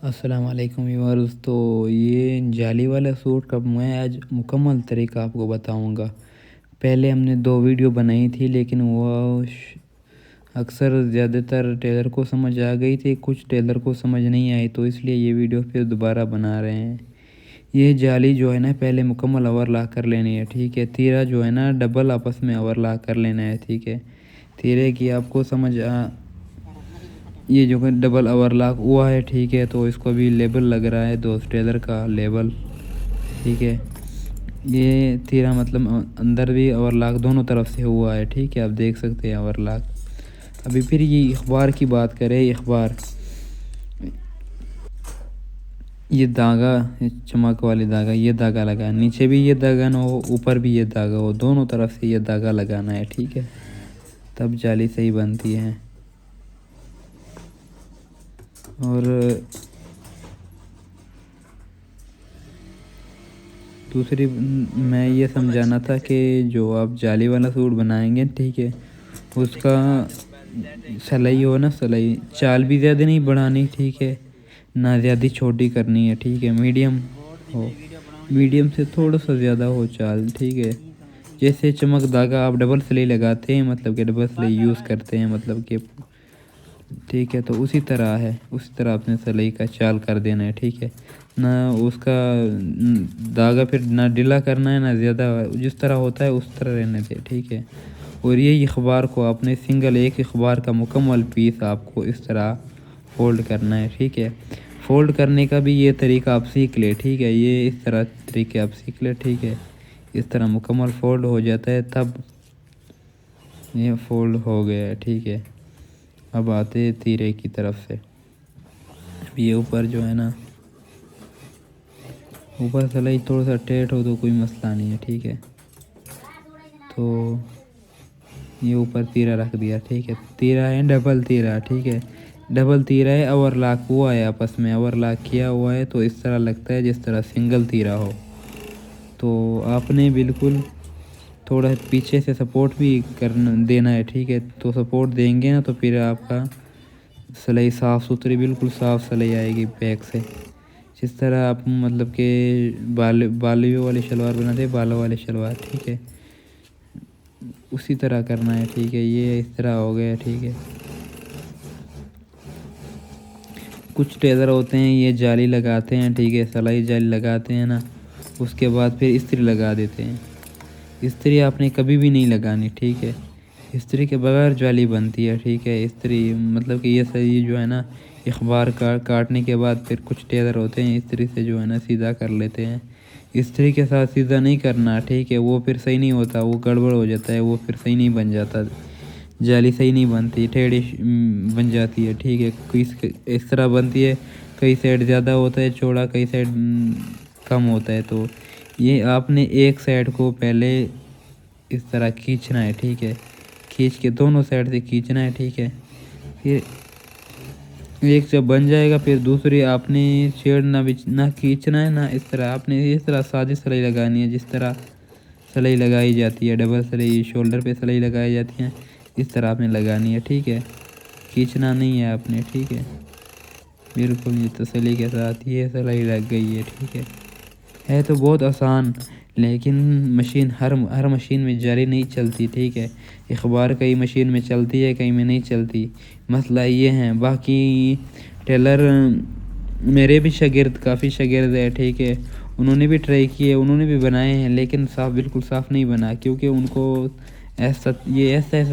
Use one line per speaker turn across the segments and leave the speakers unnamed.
السلام علیکم ویورز۔ تو یہ جالی والا سوٹ کا میں آج مکمل طریقہ آپ کو بتاؤں گا۔ پہلے ہم نے 2 ویڈیو بنائی تھی، لیکن وہ اکثر زیادہ تر ٹیلر کو سمجھ آ گئی تھی، کچھ ٹیلر کو سمجھ نہیں آئی، تو اس لیے یہ ویڈیو پھر دوبارہ بنا رہے ہیں۔ یہ جالی جو ہے نا پہلے مکمل اوور لاک کر لینی ہے، ٹھیک ہے۔ تیرا جو ہے نا ڈبل آپس میں اوور لاک کر لینا ہے، ٹھیک ہے۔ تیرے کی آپ کو یہ جو کہ ڈبل اوور لاک ہوا ہے، ٹھیک ہے۔ تو اس کو بھی لیبل لگ رہا ہے دوست ٹیلر کا لیبل، ٹھیک ہے۔ یہ تیرا مطلب اندر بھی اوور لاک دونوں طرف سے ہوا ہے، ٹھیک ہے۔ آپ دیکھ سکتے ہیں اوور لاک۔ ابھی پھر یہ اخبار کی بات کریں، اخبار یہ دھاگا، چمک والی دھاگا، یہ دھاگا لگا، نیچے بھی یہ دھاگا نہ ہو، اوپر بھی یہ دھاگا ہو، دونوں طرف سے یہ دھاگا لگانا ہے، ٹھیک ہے۔ تب جالی صحیح بنتی ہے۔ اور دوسری میں یہ سمجھانا تھا کہ جو آپ جالی والا سوٹ بنائیں گے، ٹھیک ہے، اس کا سلائی ہو نا، سلائی چال بھی زیادہ نہیں بڑھانی، ٹھیک ہے، نہ زیادہ چھوٹی کرنی ہے، ٹھیک ہے۔ میڈیم ہو، میڈیم سے تھوڑا سا زیادہ ہو چال، ٹھیک ہے۔ جیسے چمک دھاگا آپ ڈبل سلائی لگاتے ہیں، مطلب کہ ڈبل سلائی یوز کرتے ہیں، مطلب کہ ٹھیک ہے، تو اسی طرح ہے، اسی طرح اپنے سلائی کا چال کر دینا ہے، ٹھیک ہے۔ نہ اس کا دھاگا پھر نہ ڈھیلا کرنا ہے، نہ زیادہ، جس طرح ہوتا ہے اس طرح رہنے دے، ٹھیک ہے۔ اور یہ اخبار کو اپنے سنگل ایک اخبار کا مکمل پیس آپ کو اس طرح فولڈ کرنا ہے، ٹھیک ہے۔ فولڈ کرنے کا بھی یہ طریقہ آپ سیکھ لے، ٹھیک ہے۔ یہ اس طرح طریقے آپ سیکھ لے، ٹھیک ہے۔ اس طرح مکمل فولڈ ہو جاتا ہے، تب یہ فولڈ ہو گیا ہے، ٹھیک ہے۔ اب آتے تیرے کی طرف سے۔ یہ اوپر جو ہے نا، اوپر سلائی تھوڑا سا ٹیٹ ہو تو کوئی مسئلہ نہیں ہے، ٹھیک ہے۔ تو یہ اوپر تیرا رکھ دیا، ٹھیک ہے۔ تیرا ہے ڈبل تیرا، ٹھیک ہے۔ ڈبل تیرا ہے، اوور لاک ہوا ہے، آپس میں اوور لاک کیا ہوا ہے، تو اس طرح لگتا ہے جس طرح سنگل تیرا ہو۔ تو آپ نے بالکل تھوڑا پیچھے سے سپورٹ بھی دینا ہے، ٹھیک ہے۔ تو سپورٹ دیں گے نا تو پھر آپ کا سلائی صاف ستھری، بالکل صاف سلائی آئے گی بیک سے، جس طرح آپ مطلب کہ بالیوں والی شلوار بناتے ہیں، بالوں والی شلوار، ٹھیک ہے، اسی طرح کرنا ہے، ٹھیک ہے۔ یہ اس طرح ہو گیا، ٹھیک ہے۔ کچھ ٹیلر ہوتے ہیں یہ جالی لگاتے ہیں، ٹھیک ہے، سلائی جالی لگاتے ہیں نا، اس کے بعد پھر استری لگا دیتے ہیں۔ استری آپ نے کبھی بھی نہیں لگانی، ٹھیک ہے۔ استری کے بغیر جالی بنتی ہے، ٹھیک ہے۔ استری مطلب کہ یہ صحیح جو ہے نا، اخبار کاٹنے کے بعد پھر کچھ ٹیلر ہوتے ہیں استری سے جو ہے نا سیدھا کر لیتے ہیں۔ استری کے ساتھ سیدھا نہیں کرنا، ٹھیک ہے، وہ پھر صحیح نہیں ہوتا، وہ گڑبڑ ہو جاتا ہے، وہ پھر صحیح نہیں بن جاتا، جالی صحیح نہیں بنتی، ٹیڑھی بن جاتی ہے، ٹھیک ہے۔ اس طرح بنتی ہے، کئی سائڈ زیادہ ہوتا ہے چوڑا، کئی سائڈ کم ہوتا ہے، تو یہ آپ نے ایک سائڈ کو پہلے اس طرح کھینچنا ہے، ٹھیک ہے، کھینچ کے دونوں سائڈ سے کھینچنا ہے، ٹھیک ہے۔ پھر ایک جب بن جائے گا، پھر دوسری آپ نے چھیڑنا بھی نہ کھینچنا ہے، نہ اس طرح آپ نے اس طرح سادی سلائی لگانی ہے، جس طرح سلائی لگائی جاتی ہے، ڈبل سلائی شولڈر پہ سلائی لگائی جاتی ہیں، اس طرح آپ نے لگانی ہے، ٹھیک ہے۔ کھینچنا نہیں ہے آپ نے، ٹھیک ہے، بالکل یہ تسلی کے ساتھ یہ سلائی لگ گئی ہے، ٹھیک ہے تو بہت آسان، لیکن مشین ہر مشین میں جالی نہیں چلتی، ٹھیک ہے۔ اخبار کئی مشین میں چلتی ہے، کئی میں نہیں چلتی، مسئلہ یہ ہے۔ باقی ٹیلر میرے بھی شاگرد، کافی شاگرد ہے، ٹھیک ہے، انہوں نے بھی ٹرائی کیے، انہوں نے بھی بنائے ہیں، لیکن صاف بالکل صاف نہیں بنا، کیونکہ ان کو ایسا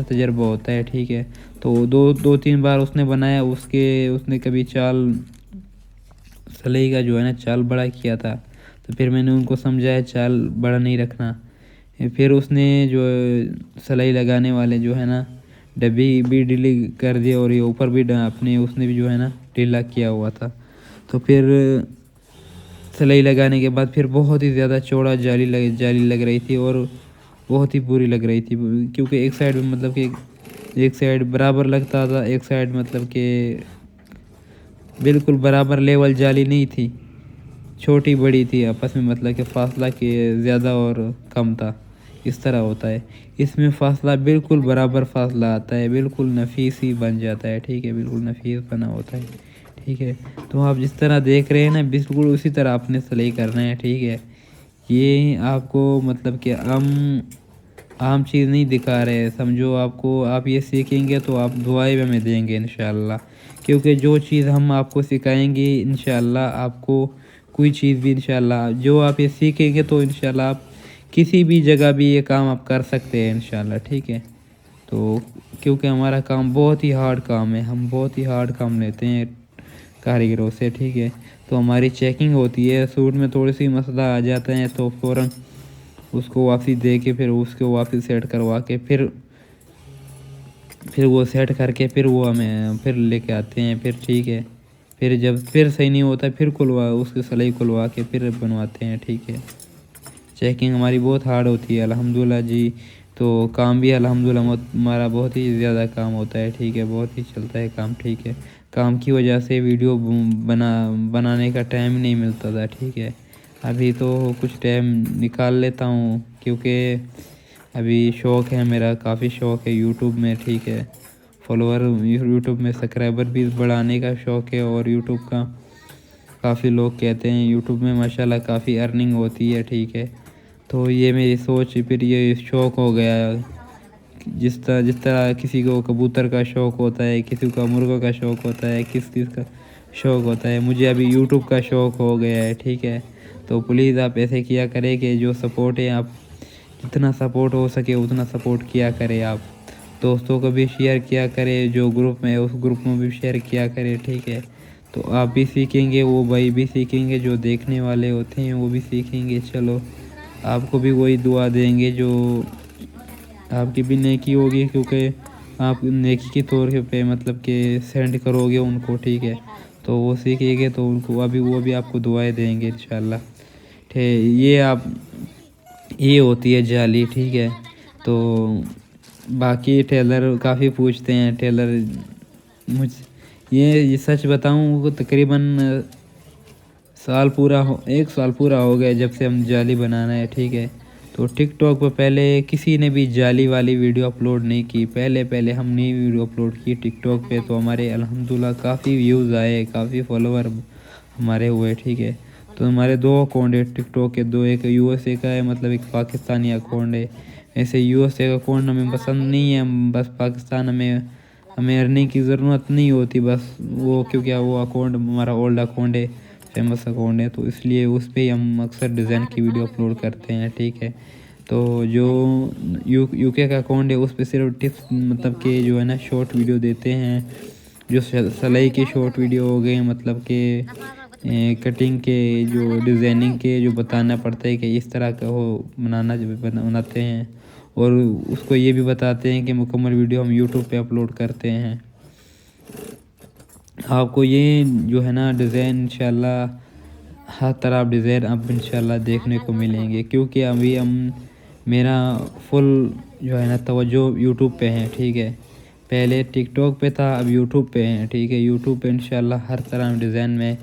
تجربہ ہوتا ہے، ٹھیک ہے۔ تو 2-3 بار اس نے بنایا، اس نے کبھی چال سلائی کا جو ہے نا چال بڑا کیا تھا، تو پھر میں نے ان کو سمجھایا چال بڑا نہیں رکھنا۔ پھر اس نے جو سلائی لگانے والے جو ہے نا ڈبی بھی ڈھیلی کر دی، اور یہ اوپر بھی اپنے اس نے بھی جو ہے نا ڈھیلا کیا ہوا تھا، تو پھر سلائی لگانے کے بعد پھر بہت ہی زیادہ چوڑا جالی لگ رہی تھی، اور بہت ہی بری لگ رہی تھی، کیونکہ ایک سائڈ مطلب کہ ایک سائڈ برابر لگتا تھا، ایک سائڈ مطلب کہ بالکل برابر لیول جالی نہیں تھی، چھوٹی بڑی تھی آپس میں، مطلب کہ فاصلہ کے زیادہ اور کم تھا، اس طرح ہوتا ہے۔ اس میں فاصلہ بالکل برابر فاصلہ آتا ہے، بالکل نفیس ہی بن جاتا ہے، ٹھیک ہے، بالکل نفیس بنا ہوتا ہے، ٹھیک ہے. تو آپ جس طرح دیکھ رہے ہیں نا بالکل اسی طرح آپ نے سلائی کرنا ہے. ٹھیک ہے. یہ آپ کو مطلب کہ عام چیز نہیں دکھا رہے. سمجھو آپ یہ سیکھیں گے تو آپ دعائیں بھی ہمیں دیں گے انشاءاللہ. کیونکہ جو چیز ہم آپ کو سکھائیں گے انشاءاللہ آپ کو کوئی چیز بھی انشاءاللہ جو آپ یہ سیکھیں گے تو انشاءاللہ آپ کسی بھی جگہ بھی یہ کام آپ کر سکتے ہیں انشاءاللہ. ٹھیک ہے. تو کیونکہ ہمارا کام بہت ہی ہارڈ کام ہے. ہم بہت ہی ہارڈ کام لیتے ہیں کاریگروں سے. ٹھیک ہے. تو ہماری چیکنگ ہوتی ہے. سوٹ میں تھوڑی سی مسئلہ آ جاتا ہے تو فوراً اس کو واپسی دے کے پھر اس کو واپس سیٹ کروا کے پھر وہ سیٹ کر کے پھر وہ ہمیں پھر لے کے آتے ہیں. پھر ٹھیک ہے. پھر جب پھر صحیح نہیں ہوتا پھر اس کی سلائی کھلوا کے پھر بنواتے ہیں. ٹھیک ہے. چیکنگ ہماری بہت ہارڈ ہوتی ہے الحمدللہ جی. تو کام بھی الحمدللہ ہمارا بہت ہی زیادہ کام ہوتا ہے. ٹھیک ہے. بہت ہی چلتا ہے کام. ٹھیک ہے. کام کی وجہ سے ویڈیو بنانے کا ٹائم نہیں ملتا تھا. ٹھیک ہے. ابھی تو کچھ ٹائم نکال لیتا ہوں کیونکہ ابھی شوق ہے میرا کافی شوق ہے یوٹیوب میں. ٹھیک ہے. فالوور یوٹیوب میں سبسکرائبر بھی بڑھانے کا شوق ہے. اور یوٹیوب کا کافی لوگ کہتے ہیں یوٹیوب میں ماشاءاللہ کافی ارننگ ہوتی ہے. ٹھیک ہے. تو یہ میری سوچ پھر یہ شوق ہو گیا. جس طرح کسی کو کبوتر کا شوق ہوتا ہے, کسی کو مرغوں کا شوق ہوتا ہے, کس کا شوق ہوتا ہے, مجھے ابھی یوٹیوب کا شوق ہو گیا ہے. ٹھیک ہے. تو پلیز آپ ایسے کیا کریں کہ جو سپورٹ ہے آپ جتنا سپورٹ ہو سکے اتنا سپورٹ کیا کرے. آپ دوستوں کو بھی شیئر کیا کرے, جو گروپ میں اس گروپ میں بھی شیئر کیا کرے. ٹھیک ہے. تو آپ بھی سیکھیں گے, وہ بھائی بھی سیکھیں گے, جو دیکھنے والے ہوتے ہیں وہ بھی سیکھیں گے. چلو آپ کو بھی وہی دعا دیں گے جو آپ کی بھی نیکی ہوگی کیونکہ آپ نیکی کے طور پہ مطلب کہ سینڈ کرو گے ان کو. ٹھیک ہے. تو وہ سیکھیں گے تو ان کو وہ بھی آپ کو دعائیں دیں گے انشاءاللہ. یہ ہوتی ہے جالی. ٹھیک ہے. تو باقی ٹیلر کافی پوچھتے ہیں. ٹیلر یہ سچ بتاؤں تقریباً ایک سال پورا ہو گیا جب سے ہم جالی بنانا ہے. ٹھیک ہے. تو ٹک ٹاک پہ پہلے کسی نے بھی جالی والی ویڈیو اپلوڈ نہیں کی. پہلے ہم نے ویڈیو اپلوڈ کی ٹک ٹاک پہ. تو ہمارے الحمدللہ کافی ویوز آئے, کافی فالوور ہمارے ہوئے. ٹھیک ہے. تو ہمارے 2 اکاؤنٹ ہے ٹک ٹاک کے, ایک یو ایس اے کا ہے مطلب ایک پاکستانی اکاؤنٹ ہے. ایسے یو ایس اے کا اکاؤنٹ ہمیں پسند نہیں ہے. ہم بس پاکستان ہمیں ارننگ کی ضرورت نہیں ہوتی بس وہ کیونکہ وہ اکاؤنٹ ہمارا اولڈ اکاؤنٹ ہے, فیمس اکاؤنٹ ہے. تو اس لیے اس پہ ہم اکثر ڈیزائن کی ویڈیو اپلوڈ کرتے ہیں. ٹھیک ہے. تو جو یو کے کا اکاؤنٹ ہے اس پہ صرف ٹپس مطلب کہ جو ہے نا شارٹ ویڈیو دیتے ہیں, جو سلائی کے شارٹ ویڈیو ہو گئے مطلب کہ کٹنگ کے جو ڈیزائننگ کے جو بتانا پڑتا ہے کہ اس طرح کا وہ بناتے ہیں. اور اس کو یہ بھی بتاتے ہیں کہ مکمل ویڈیو ہم یوٹیوب پہ اپلوڈ کرتے ہیں. آپ کو یہ جو ہے نا ڈیزائن انشاءاللہ ہر طرح ڈیزائن اب انشاءاللہ دیکھنے کو ملیں گے کیونکہ ابھی میرا فل جو ہے نا توجہ یوٹیوب پہ ہے. ٹھیک ہے. پہلے ٹک ٹاک پہ تھا, اب یوٹیوب پہ ہے. ٹھیک ہے. یوٹیوب پہ انشاءاللہ ہر طرح ڈیزائن میں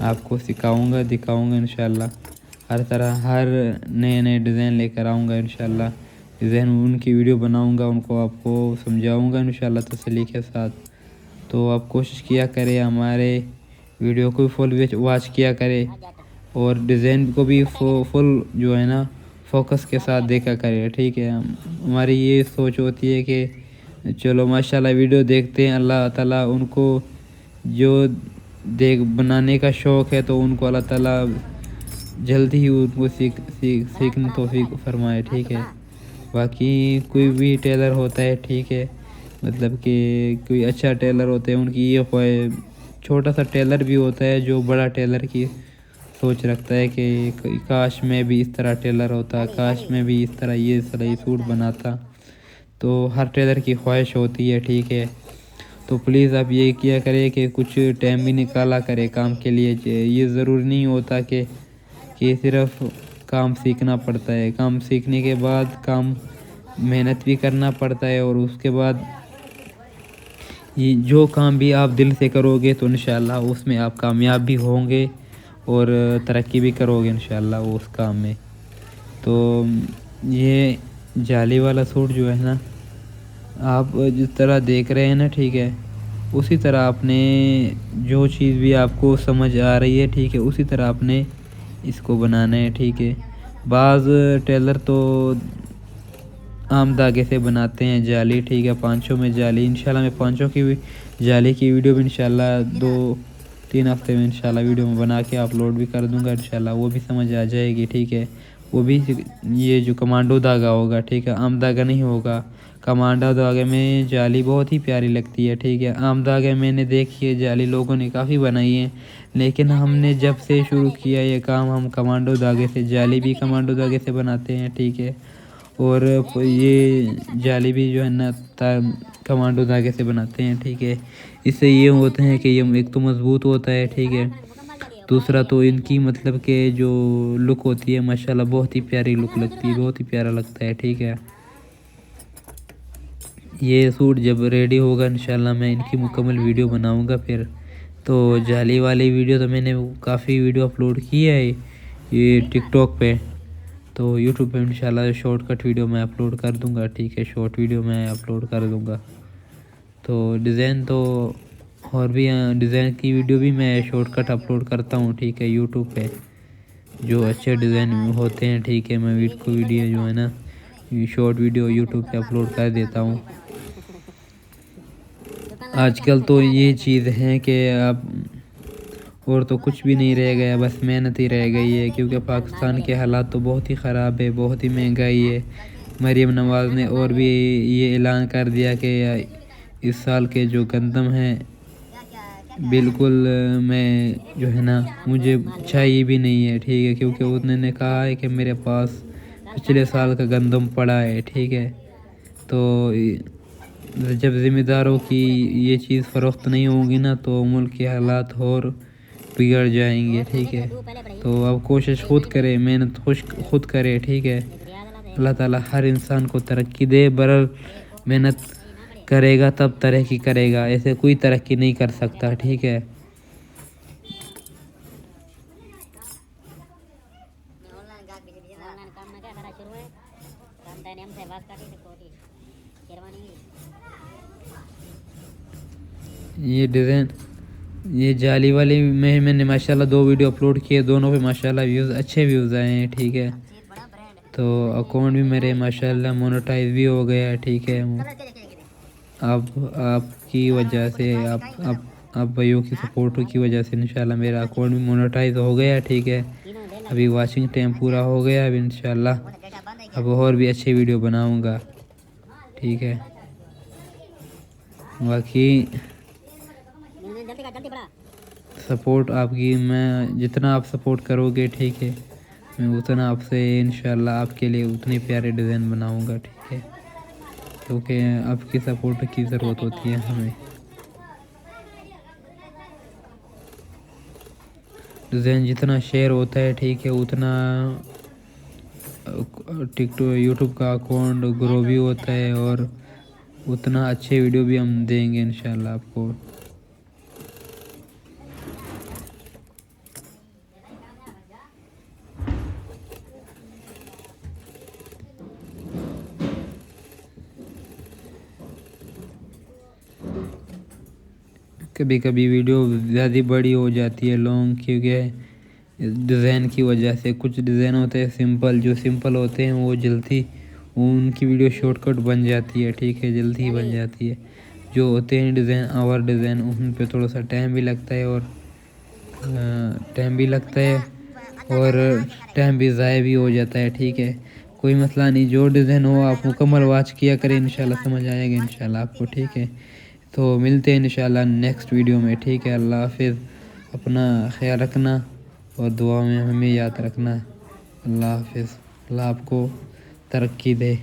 آپ کو سکھاؤں گا, دکھاؤں گا انشاءاللہ. ہر طرح ہر نئے ڈیزائن لے کر آؤں گا انشاءاللہ. ڈیزائن ان کی ویڈیو بناؤں گا, ان کو آپ کو سمجھاؤں گا انشاءاللہ تسلی کے ساتھ. تو آپ کوشش کیا کرے ہمارے ویڈیو کو فل واچ کیا کرے اور ڈیزائن کو بھی فل جو ہے نا فوکس کے ساتھ دیکھا کرے. ٹھیک ہے. ہماری یہ سوچ ہوتی ہے کہ چلو ماشاءاللہ ویڈیو دیکھتے ہیں, اللہ تعالیٰ ان کو جو بنانے کا شوق ہے تو ان کو اللہ تعالیٰ جلدی ہی ان کو سیکھنے توفیق فرمائے. ٹھیک ہے. باقی کوئی بھی ٹیلر ہوتا ہے, ٹھیک ہے, مطلب کہ کوئی اچھا ٹیلر ہوتا ہے, ان کی یہ چھوٹا سا ٹیلر بھی ہوتا ہے جو بڑا ٹیلر کی سوچ رکھتا ہے کہ کاش میں بھی اس طرح ٹیلر ہوتا, کاش میں بھی اس طرح یہ سلائی سوٹ بناتا. تو ہر ٹیلر کی خواہش ہوتی ہے. ٹھیک ہے. تو پلیز آپ یہ کیا کرے کہ کچھ ٹائم بھی نکالا کرے کام کے لیے. یہ ضروری نہیں ہوتا کہ صرف کام سیکھنا پڑتا ہے. کام سیکھنے کے بعد کام محنت بھی کرنا پڑتا ہے, اور اس کے بعد یہ جو کام بھی آپ دل سے کرو گے تو انشاءاللہ اس میں آپ کامیاب بھی ہوں گے اور ترقی بھی کرو گے انشاءاللہ اس کام میں. تو یہ جالی والا سوٹ جو ہے نا آپ جس طرح دیکھ رہے ہیں نا, ٹھیک ہے, اسی طرح آپ نے جو چیز بھی آپ کو سمجھ آ رہی ہے ٹھیک ہے اسی طرح آپ نے اس کو بنانا ہے ٹھیک ہے. بعض ٹیلر تو عام دھاگے سے بناتے ہیں جالی ٹھیک ہے, پانچوں میں جالی. انشاءاللہ میں پانچوں کی جالی کی ویڈیو بھی انشاءاللہ 2-3 ہفتے میں انشاءاللہ ویڈیو میں بنا کے اپلوڈ بھی کر دوں گا انشاءاللہ, وہ بھی سمجھ آ جائے گی ٹھیک ہے. وہ بھی یہ جو کمانڈو دھاگا ہوگا ٹھیک ہے, عام دھاگا نہیں ہوگا. کمانڈو دھاگے میں جالی بہت ہی پیاری لگتی ہے ٹھیک ہے. عام دھاگے میں نے دیکھی ہے جالی لوگوں نے کافی بنائی ہے, لیکن ہم نے جب سے شروع کیا یہ کام ہم کمانڈو دھاگے سے جالی بھی کمانڈو دھاگے سے بناتے ہیں ٹھیک ہے. اور یہ جالی بھی جو ہے نا کمانڈو دھاگے سے بناتے ہیں ٹھیک ہے. اس سے یہ ہوتا ہے کہ یہ ایک تو مضبوط ہوتا ہے ٹھیک ہے, دوسرا تو ان کی مطلب کہ جو لک ہوتی ہے ماشاءاللہ بہت ہی پیاری لک لگتی ہے, بہت ہی پیارا لگتا ہے ٹھیک ہے. یہ سوٹ جب ریڈی ہوگا انشاءاللہ میں ان کی مکمل ویڈیو بناؤں گا پھر. تو جالی والی ویڈیو تو میں نے کافی ویڈیو اپلوڈ کی ہے یہ ٹک ٹاک پہ, تو یوٹیوب پہ انشاءاللہ شارٹ کٹ ویڈیو میں اپلوڈ کر دوں گا ٹھیک ہے, شارٹ ویڈیو میں اپلوڈ کر دوں گا. تو ڈیزائن تو اور بھی ڈیزائن کی ویڈیو بھی میں شارٹ کٹ اپلوڈ کرتا ہوں ٹھیک ہے یوٹیوب پہ, جو اچھے ڈیزائن ہوتے ہیں ٹھیک ہے. میں ویڈیو جو ہے نا شارٹ ویڈیو یوٹیوب پہ اپلوڈ کر دیتا ہوں. آج کل تو یہ چیز ہے کہ اب اور تو کچھ بھی نہیں رہ گیا, بس محنت ہی رہ گئی ہے, کیونکہ پاکستان کے حالات تو بہت ہی خراب ہے, بہت ہی مہنگائی ہے. مریم نواز نے اور بھی یہ اعلان کر دیا کہ اس سال کے جو گندم ہیں بالکل میں جو ہے نا مجھے چاہیے بھی نہیں ہے ٹھیک ہے, کیونکہ انہوں نے کہا ہے کہ میرے پاس پچھلے سال کا گندم پڑا ہے ٹھیک ہے. تو جب ذمہ داروں کی یہ چیز فروخت نہیں ہوگی نا تو ملک کے حالات اور بگڑ جائیں گے ٹھیک ہے. تو اب کوشش خود کرے, محنت خود کرے ٹھیک ہے. اللہ تعالیٰ ہر انسان کو ترقی دے, برل محنت کرے گا تب ترقی کرے گا, ایسے کوئی ترقی نہیں کر سکتا ٹھیک ہے. یہ ڈیزائن یہ جالی والی میں نے ماشاءاللہ 2 ویڈیو اپلوڈ کیے, دونوں پہ ماشاءاللہ ویوز اچھے ویوز آئے ہیں ٹھیک ہے. تو اکاؤنٹ بھی میرے ماشاءاللہ مونیٹائز بھی ہو گیا ٹھیک ہے. آپ کی وجہ سے آپ بھائیوں کی سپورٹ کی وجہ سے انشاءاللہ میرا اکاؤنٹ بھی مونیٹائز ہو گیا ٹھیک ہے. ابھی واچنگ ٹائم پورا ہو گیا, اب انشاءاللہ اب اور بھی اچھے ویڈیو بناؤں گا ٹھیک ہے. باقی سپورٹ آپ کی, میں جتنا آپ سپورٹ کرو گے ٹھیک ہے میں اتنا آپ سے انشاءاللہ آپ کے لیے اتنے پیارے ڈیزائن بناؤں گا ٹھیک ہے, کیونکہ آپ کی سپورٹ کی ضرورت ہوتی ہے ہمیں. ڈیزائن جتنا شیئر ہوتا ہے ٹھیک ہے اتنا یوٹیوب کا اکاؤنٹ گرو بھی ہوتا ہے, اور اتنا اچھے ویڈیو بھی ہم دیں گے انشاءاللہ آپ کو. کبھی کبھی ویڈیو زیادہ بڑی ہو جاتی ہے لانگ, کیونکہ ڈیزائن کی وجہ سے. کچھ ڈیزائن ہوتے ہیں سمپل, جو سمپل ہوتے ہیں وہ جلدی ان کی ویڈیو شارٹ کٹ بن جاتی ہے ٹھیک ہے, جلدی ہی بن جاتی ہے. جو ہوتے ہیں ڈیزائن اور ڈیزائن ان پہ تھوڑا سا ٹائم بھی لگتا ہے, اور ٹائم بھی ضائع بھی ہو جاتا ہے ٹھیک ہے. کوئی مسئلہ نہیں, جو ڈیزائن ہو آپ مکمل واچ کیا کریں, انشاءاللہ سمجھ آئے گا انشاءاللہ آپ کو ٹھیک ہے. تو ملتے ہیں انشاءاللہ نیکسٹ ویڈیو میں ٹھیک ہے. اللہ حافظ, اپنا خیال رکھنا اور دعا میں ہمیں یاد رکھنا. اللہ حافظ, اللہ آپ کو ترقی دے.